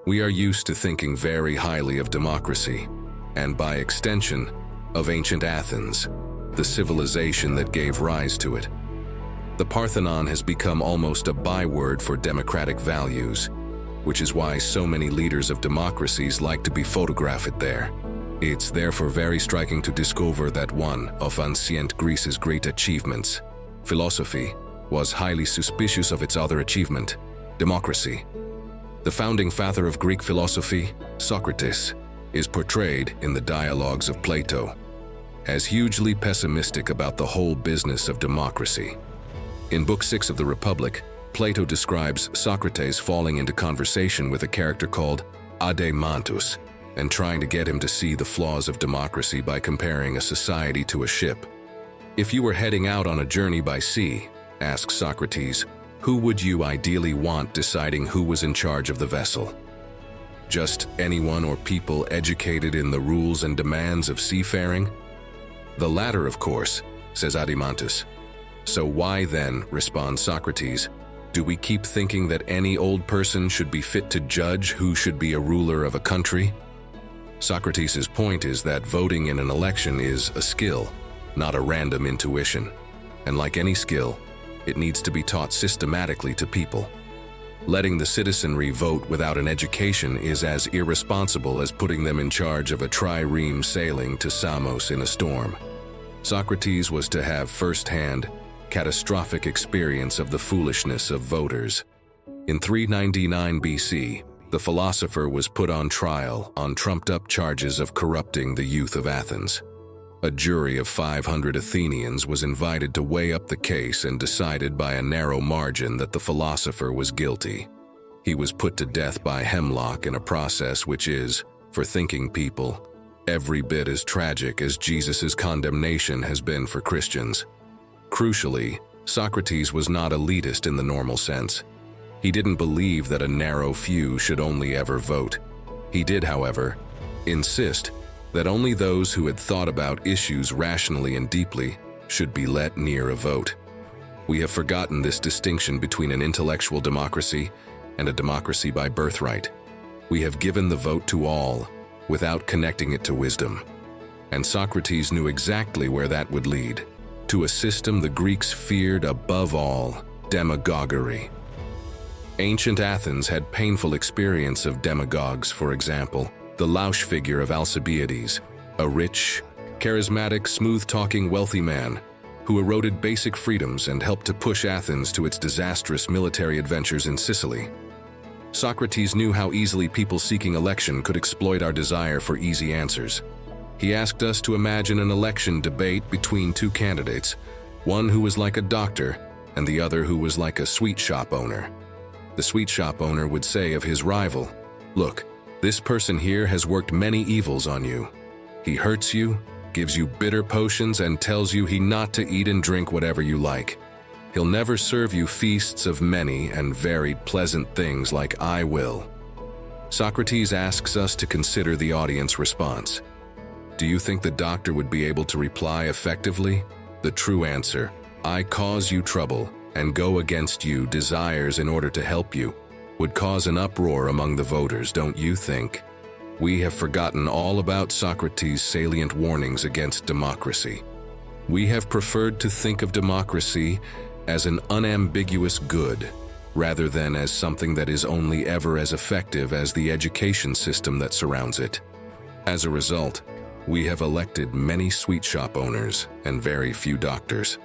We are used to thinking very highly of democracy, and by extension, of ancient Athens, the civilization that gave rise to it. The Parthenon has become almost a byword for democratic values, which is why so many leaders of democracies like to be photographed there. It's therefore very striking to discover that one of ancient Greece's great achievements, philosophy, was highly suspicious of its other achievement, democracy. The founding father of Greek philosophy, Socrates, is portrayed in the dialogues of Plato as hugely pessimistic about the whole business of democracy. In Book 6 of the Republic, Plato describes Socrates falling into conversation with a character called Adeimantus and trying to get him to see the flaws of democracy by comparing a society to a ship. If you were heading out on a journey by sea, asks Socrates, who would you ideally want deciding who was in charge of the vessel? Just anyone or people educated in the rules and demands of seafaring? The latter, of course, says Adeimantus. So why then, responds Socrates, do we keep thinking that any old person should be fit to judge who should be a ruler of a country? Socrates' point is that voting in an election is a skill, not a random intuition. And like any skill, it needs to be taught systematically to people. Letting the citizenry vote without an education is as irresponsible as putting them in charge of a trireme sailing to Samos in a storm. Socrates was to have first-hand, catastrophic experience of the foolishness of voters. In 399 BC, the philosopher was put on trial on trumped-up charges of corrupting the youth of Athens. A jury of 500 Athenians was invited to weigh up the case and decided by a narrow margin that the philosopher was guilty. He was put to death by hemlock in a process which is, for thinking people, every bit as tragic as Jesus' condemnation has been for Christians. Crucially, Socrates was not elitist in the normal sense. He didn't believe that a narrow few should only ever vote. He did, however, insist that only those who had thought about issues rationally and deeply should be let near a vote. We have forgotten this distinction between an intellectual democracy and a democracy by birthright. We have given the vote to all without connecting it to wisdom. And Socrates knew exactly where that would lead, to a system the Greeks feared above all, demagoguery. Ancient Athens had painful experience of demagogues, for example, the Lausch figure of Alcibiades, a rich, charismatic, smooth-talking, wealthy man who eroded basic freedoms and helped to push Athens to its disastrous military adventures in Sicily. Socrates knew how easily people seeking election could exploit our desire for easy answers. He asked us to imagine an election debate between two candidates, one who was like a doctor and the other who was like a sweet shop owner. The sweet shop owner would say of his rival, "Look, this person here has worked many evils on you. He hurts you, gives you bitter potions, and tells you not to eat and drink whatever you like. He'll never serve you feasts of many and varied pleasant things like I will." Socrates asks us to consider the audience response. Do you think the doctor would be able to reply effectively? The true answer, "I cause you trouble and go against you desires in order to help you," would cause an uproar among the voters, don't you think? We have forgotten all about Socrates' salient warnings against democracy. We have preferred to think of democracy as an unambiguous good, rather than as something that is only ever as effective as the education system that surrounds it. As a result, we have elected many sweet shop owners and very few doctors.